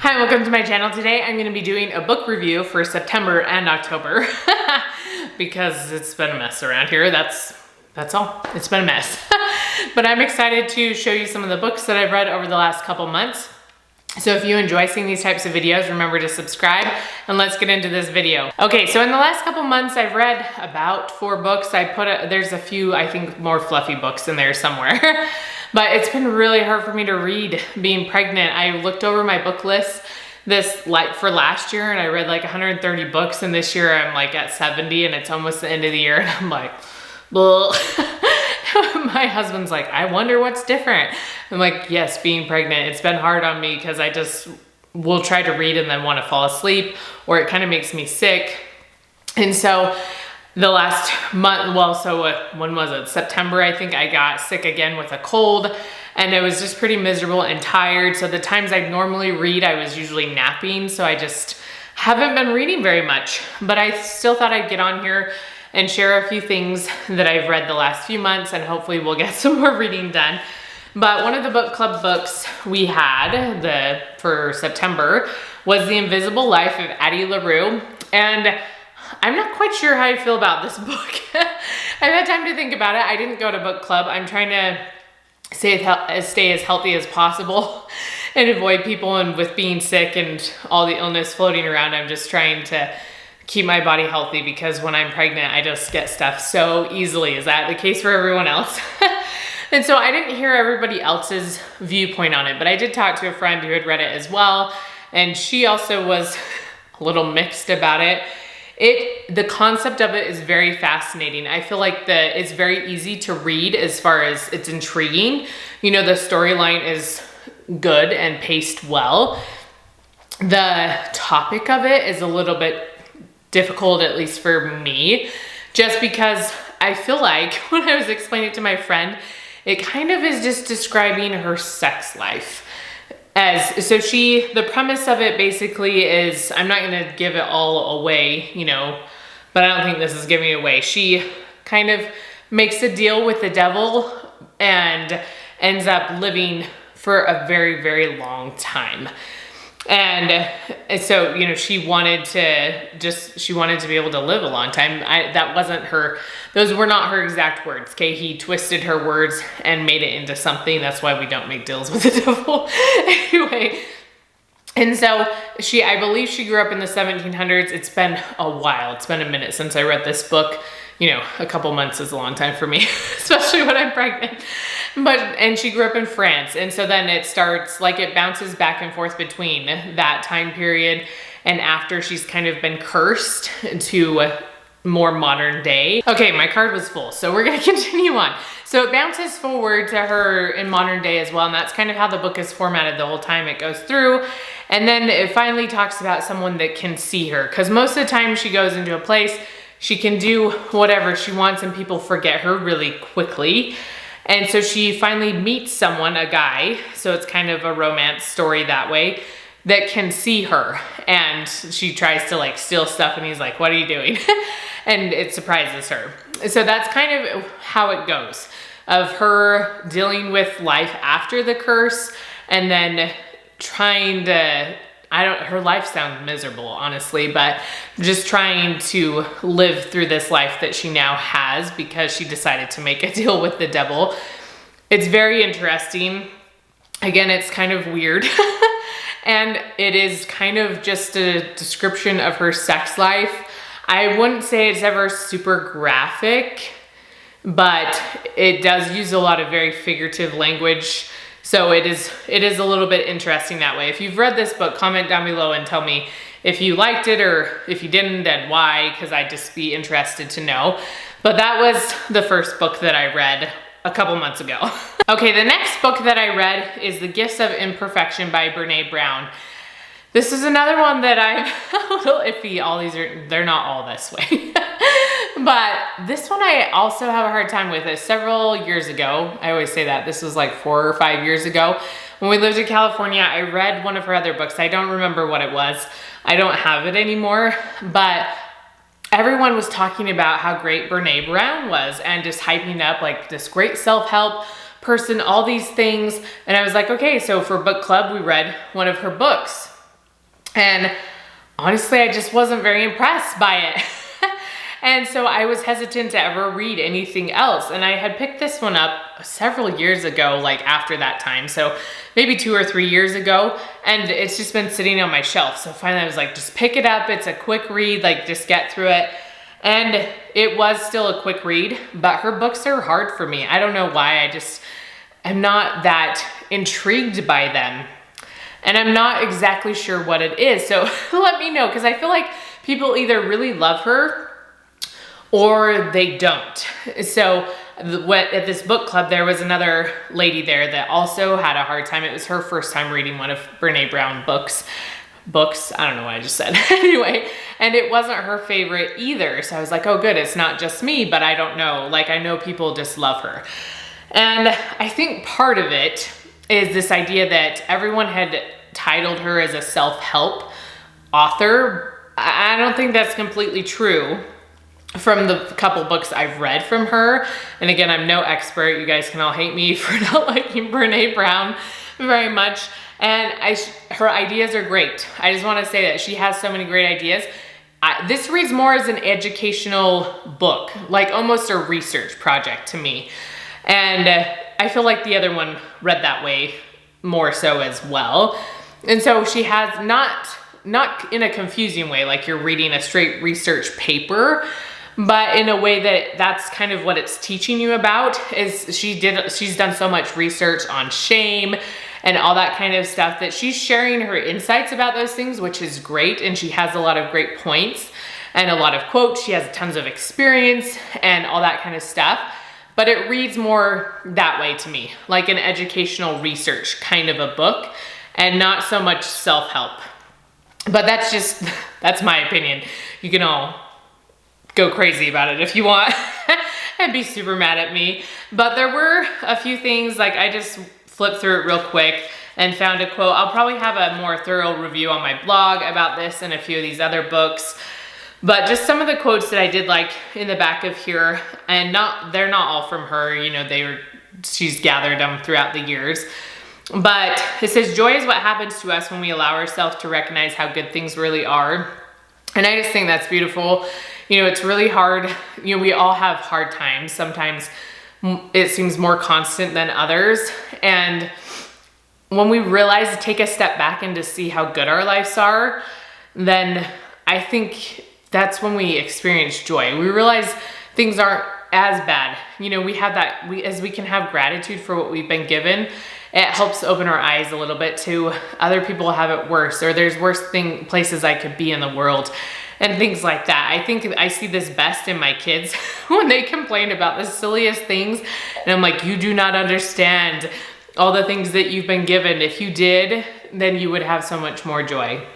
Hi, welcome to my channel. Today I'm going to be doing a book review for September and October because it's been a mess around here. That's all. It's been a mess. But I'm excited to show you some of the books that I've read over the last couple months. So if you enjoy seeing these types of videos, remember to subscribe and let's get into this video. Okay, so in the last couple months, I've read about 4 books. There's a few, I think, more fluffy books in there somewhere. But it's been really hard for me to read being pregnant. I looked over my book list for last year and I read like 130 books, and this year I'm like at 70 and it's almost the end of the year and I'm like, well, my husband's like, I wonder what's different. I'm like, yes, being pregnant, it's been hard on me because I just will try to read and then want to fall asleep, or it kind of makes me sick. And so the last month, when was it? September, I think I got sick again with a cold, and it was just pretty miserable and tired. So the times I normally read, I was usually napping. So I just haven't been reading very much, but I still thought I'd get on here and share a few things that I've read the last few months, and hopefully we'll get some more reading done. But one of the book club books we had for September was The Invisible Life of Addie LaRue. And I'm not quite sure how I feel about this book. I've had time to think about it. I didn't go to book club. I'm trying to stay as healthy as possible and avoid people, and with being sick and all the illness floating around, I'm just trying to keep my body healthy, because when I'm pregnant, I just get stuff so easily. Is that the case for everyone else? And so I didn't hear everybody else's viewpoint on it, but I did talk to a friend who had read it as well, and she also was a little mixed about it. The concept of it is very fascinating. I feel like it's very easy to read as far as it's intriguing. You know, the storyline is good and paced well. The topic of it is a little bit difficult, at least for me, just because I feel like when I was explaining it to my friend, it kind of is just describing her sex life. The premise of it basically is, I'm not gonna give it all away, but I don't think this is giving it away. She kind of makes a deal with the devil and ends up living for a very, very long time. And so, she wanted to be able to live a long time. Those were not her exact words, okay? He twisted her words and made it into something. That's why we don't make deals with the devil. Anyway, and so I believe she grew up in the 1700s. It's been a while. It's been a minute since I read this book. A couple months is a long time for me, especially when I'm pregnant. And she grew up in France. And so then it bounces back and forth between that time period and after she's kind of been cursed to more modern day. Okay, my card was full, so we're gonna continue on. So it bounces forward to her in modern day as well, and that's kind of how the book is formatted the whole time it goes through. And then it finally talks about someone that can see her, because most of the time she goes into a place, she can do whatever she wants and people forget her really quickly. And so she finally meets someone, a guy, so it's kind of a romance story that way, that can see her. And she tries to steal stuff and he's like, what are you doing? And it surprises her. So that's kind of how it goes, of her dealing with life after the curse and then trying to, her life sounds miserable, honestly, but just trying to live through this life that she now has because she decided to make a deal with the devil. It's very interesting. Again, it's kind of weird. And it is kind of just a description of her sex life. I wouldn't say it's ever super graphic, but it does use a lot of very figurative language. So it is a little bit interesting that way. If you've read this book, comment down below and tell me if you liked it or if you didn't and why, because I'd just be interested to know. But that was the first book that I read a couple months ago. Okay, the next book that I read is The Gifts of Imperfection by Brene Brown. This is another one that I'm a little iffy. They're not all this way. But this one I also have a hard time with. Several years ago, I always say that, this was like 4 or 5 years ago, when we lived in California, I read one of her other books. I don't remember what it was. I don't have it anymore, but everyone was talking about how great Brene Brown was and just hyping up like this great self-help person, all these things. And I was like, okay, so for book club, we read one of her books. And honestly, I just wasn't very impressed by it. And so I was hesitant to ever read anything else. And I had picked this one up several years ago, like after that time. So maybe 2 or 3 years ago. And it's just been sitting on my shelf. So finally I was like, just pick it up. It's a quick read, like just get through it. And it was still a quick read, but her books are hard for me. I don't know why. I'm not that intrigued by them. And I'm not exactly sure what it is. So let me know, because I feel like people either really love her or they don't. So at this book club, there was another lady there that also had a hard time. It was her first time reading one of Brene Brown books. I don't know what I just said. Anyway, and it wasn't her favorite either. So I was like, oh good, it's not just me, but I don't know. Like I know people just love her. And I think part of it is this idea that everyone had titled her as a self-help author. I don't think that's completely true from the couple books I've read from her. And again, I'm no expert. You guys can all hate me for not liking Brene Brown very much. And her ideas are great. I just want to say that she has so many great ideas. This reads more as an educational book, like almost a research project to me. And I feel like the other one read that way more so as well. And so she has not in a confusing way, like you're reading a straight research paper, but in a way that's kind of what it's teaching you about. Is she's done so much research on shame and all that kind of stuff that she's sharing her insights about those things, which is great. And she has a lot of great points and a lot of quotes. She has tons of experience and all that kind of stuff. But it reads more that way to me, like an educational research kind of a book and not so much self-help. But that's my opinion. You can all go crazy about it if you want and be super mad at me. But there were a few things, like I just flipped through it real quick and found a quote. I'll probably have a more thorough review on my blog about this and a few of these other books. But just some of the quotes that I did like in the back of here, and they're not all from her, you know, she's gathered them throughout the years. But it says, joy is what happens to us when we allow ourselves to recognize how good things really are. And I just think that's beautiful. You know, it's really hard. You know, we all have hard times. Sometimes it seems more constant than others. And when we realize to take a step back and to see how good our lives are, then I think that's when we experience joy. We realize things aren't as bad. You know, we have that, as we can have gratitude for what we've been given, it helps open our eyes a little bit to other people have it worse, or there's worse places I could be in the world and things like that. I think I see this best in my kids when they complain about the silliest things. And I'm like, you do not understand all the things that you've been given. If you did, then you would have so much more joy.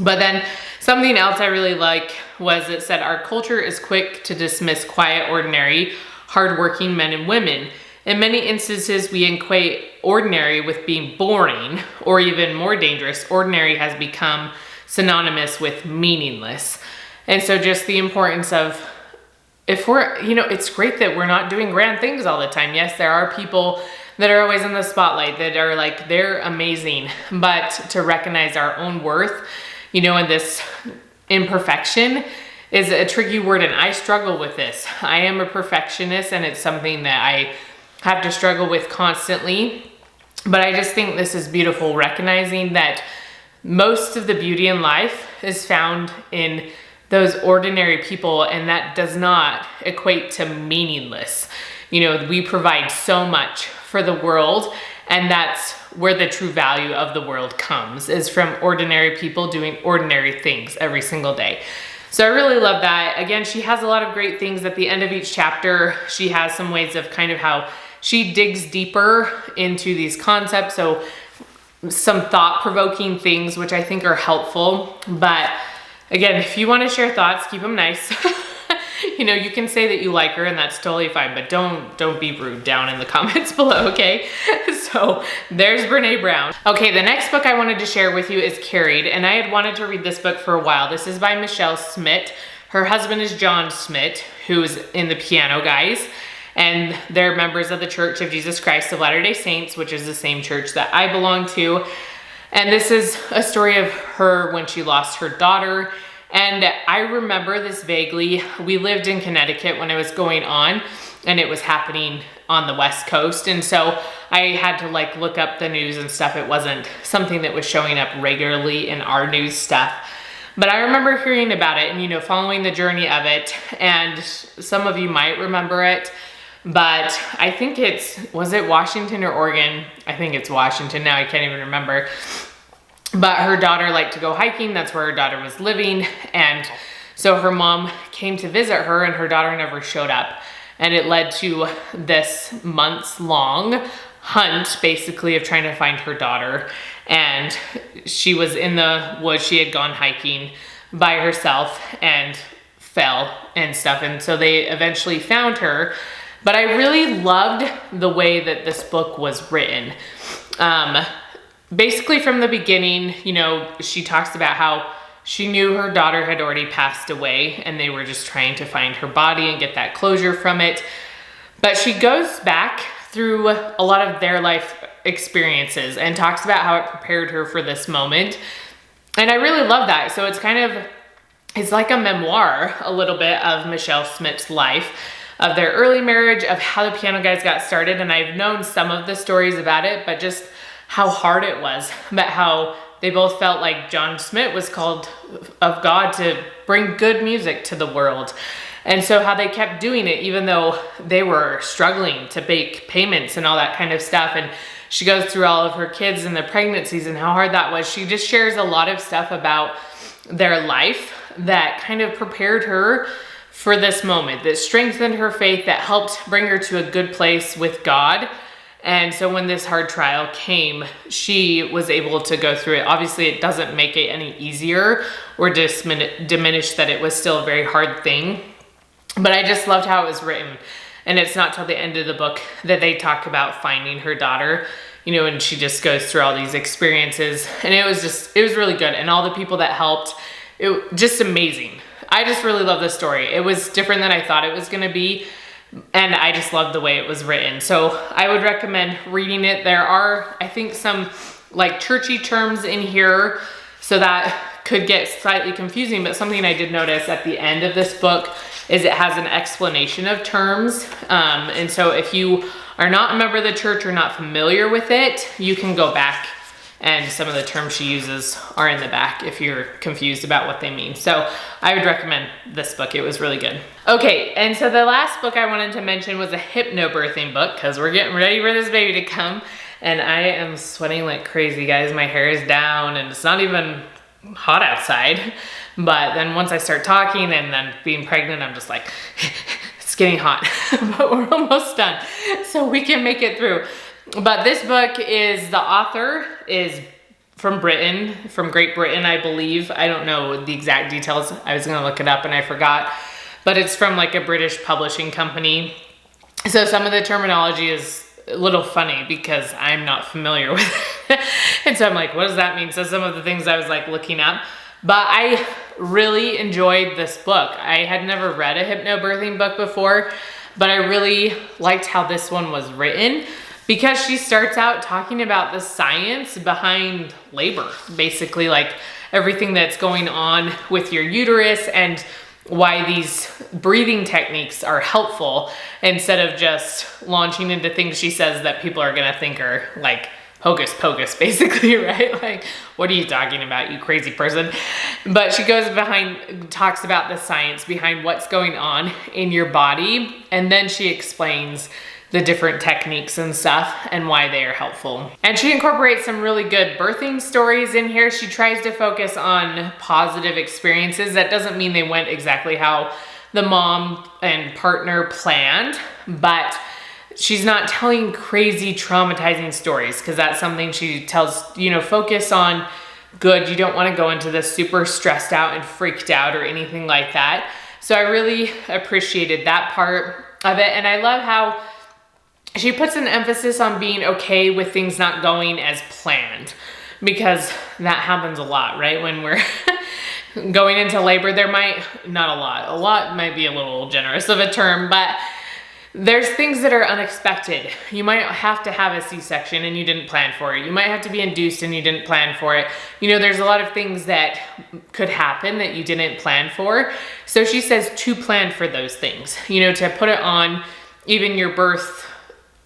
But then something else I really like was it said, our culture is quick to dismiss quiet, ordinary, hardworking men and women. In many instances, we equate ordinary with being boring, or even more dangerous, ordinary has become synonymous with meaningless. And so just the importance of, if we're, you know, it's great that we're not doing grand things all the time. Yes, there are people that are always in the spotlight that are like, they're amazing, but to recognize our own worth, you know, and this imperfection is a tricky word, and I struggle with this. I am a perfectionist, and it's something that I have to struggle with constantly. But I just think this is beautiful, recognizing that most of the beauty in life is found in those ordinary people, and that does not equate to meaningless. You know, we provide so much for the world, and that's where the true value of the world comes, is from ordinary people doing ordinary things every single day. So I really love that. Again, she has a lot of great things at the end of each chapter. She has some ways of kind of how she digs deeper into these concepts. So some thought-provoking things, which I think are helpful. But again, if you want to share thoughts, keep them nice. You know, you can say that you like her, and that's totally fine, but don't be rude down in the comments below, okay? So there's Brene Brown. Okay, the next book I wanted to share with you is Carried, and I had wanted to read this book for a while. This is by Michelle Smith. Her husband is John Smith, who's in the Piano Guys, and they're members of the Church of Jesus Christ of Latter-day Saints, which is the same church that I belong to. And this is a story of her when she lost her daughter. And I remember this vaguely. We lived in Connecticut when it was going on, and it was happening on the West Coast. And so I had to like look up the news and stuff. It wasn't something that was showing up regularly in our news stuff. But I remember hearing about it and, you know, following the journey of it. And some of you might remember it, but I think was it Washington or Oregon? I think it's Washington now. I can't even remember. But her daughter liked to go hiking. That's where her daughter was living. And so her mom came to visit her and her daughter never showed up. And it led to this months-long hunt, basically, of trying to find her daughter. And she was in the woods. She had gone hiking by herself and fell and stuff. And so they eventually found her. But I really loved the way that this book was written. Basically from the beginning, you know, she talks about how she knew her daughter had already passed away and they were just trying to find her body and get that closure from it. But she goes back through a lot of their life experiences and talks about how it prepared her for this moment. And I really love that. So it's like a memoir, a little bit of Michelle Smith's life, of their early marriage, of how the Piano Guys got started. And I've known some of the stories about it, but just how hard it was, but how they both felt like John Smith was called of God to bring good music to the world. And so how they kept doing it, even though they were struggling to make payments and all that kind of stuff. And she goes through all of her kids and the pregnancies and how hard that was. She just shares a lot of stuff about their life that kind of prepared her for this moment, that strengthened her faith, that helped bring her to a good place with God. And so when this hard trial came, she was able to go through it. Obviously, it doesn't make it any easier or diminish that it was still a very hard thing. But I just loved how it was written. And it's not till the end of the book that they talk about finding her daughter, you know, and she just goes through all these experiences. And it was really good. And all the people that helped, it just amazing. I just really love this story. It was different than I thought it was going to be. And I just loved the way it was written. So I would recommend reading it. There are, I think, some like churchy terms in here, so that could get slightly confusing. But something I did notice at the end of this book is it has an explanation of terms. And so if you are not a member of the church or not familiar with it, you can go back and some of the terms she uses are in the back if you're confused about what they mean. So I would recommend this book. It was really good. Okay, and so the last book I wanted to mention was a hypnobirthing book, because we're getting ready for this baby to come. And I am sweating like crazy, guys. My hair is down and it's not even hot outside. But then once I start talking and then being pregnant, I'm just like, it's getting hot. But we're almost done, so we can make it through. But this book is, the author is from Britain, from Great Britain, I believe. I don't know the exact details. I was gonna look it up and I forgot. But it's from like a British publishing company. So some of the terminology is a little funny because I'm not familiar with it. And so I'm like, what does that mean? So some of the things I was like looking up. But I really enjoyed this book. I had never read a hypnobirthing book before, but I really liked how this one was written, because she starts out talking about the science behind labor, basically like everything that's going on with your uterus and why these breathing techniques are helpful, instead of just launching into things she says that people are gonna think are like hocus pocus, basically, right? Like, what are you talking about, you crazy person? But she goes behind, talks about the science behind what's going on in your body, and then she explains the different techniques and stuff and why they are helpful. And she incorporates some really good birthing stories in here. She tries to focus on positive experiences. That doesn't mean they went exactly how the mom and partner planned, but she's not telling crazy traumatizing stories, because that's something she tells, you know, focus on good. You don't want to go into this super stressed out and freaked out or anything like that. So I really appreciated that part of it. And I love how she puts an emphasis on being okay with things not going as planned, because that happens a lot, right? When we're going into labor, there might, not a lot might be a little generous of a term, but There's things that are unexpected. You might have to have a C-section and you didn't plan for it. You might have to be induced and you didn't plan for it. You know, there's a lot of things that could happen that you didn't plan for. So she says to plan for those things, you know, to put it on even your birth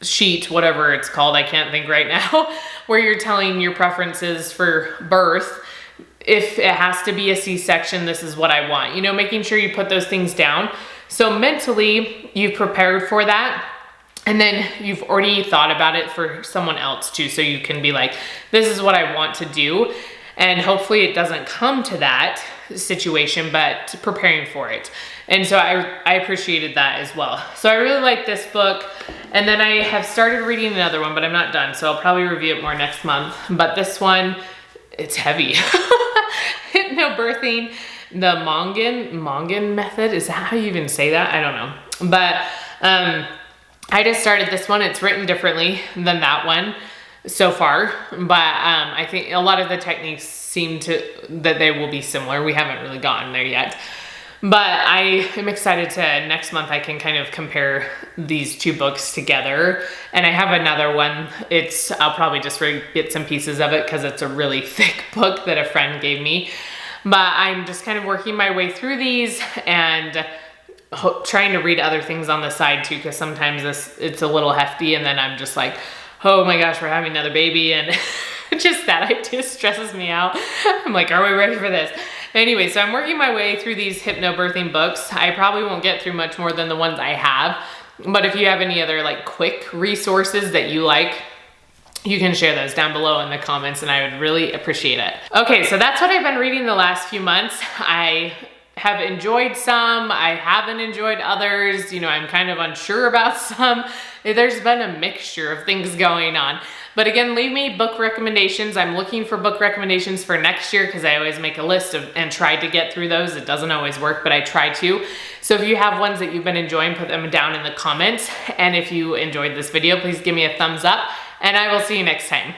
sheet, whatever it's called, I can't think right now, where you're telling your preferences for birth. If it has to be a C-section, this is what I want. You know, making sure you put those things down. So mentally, you've prepared for that. And then you've already thought about it for someone else too. So you can be like, this is what I want to do. And hopefully it doesn't come to that situation, but preparing for it. And so I appreciated that as well. So I really like this book. And then I have started reading another one, but I'm not done. So I'll probably review it more next month. But this one, it's heavy. Hypnobirthing, the Mongan method. Is that how you even say that? I don't know. But I just started this one. It's written differently than that one so far. But I think a lot of the techniques seem that they will be similar. We haven't really gotten there yet. But I am excited to, next month I can kind of compare these two books together. And I have another one. I'll probably just get some pieces of it because it's a really thick book that a friend gave me. But I'm just kind of working my way through these and trying to read other things on the side too, because sometimes it's a little hefty and then I'm just like, oh my gosh, we're having another baby, and just that idea stresses me out. I'm like, are we ready for this? Anyway, so I'm working my way through these hypnobirthing books. I probably won't get through much more than the ones I have, but if you have any other like quick resources that you like, you can share those down below in the comments and I would really appreciate it. Okay, so that's what I've been reading the last few months. I have enjoyed some, I haven't enjoyed others. You know, I'm kind of unsure about some. There's been a mixture of things going on. But again, leave me book recommendations. I'm looking for book recommendations for next year because I always make a list and try to get through those. It doesn't always work, but I try to. So if you have ones that you've been enjoying, put them down in the comments. And if you enjoyed this video, please give me a thumbs up and I will see you next time.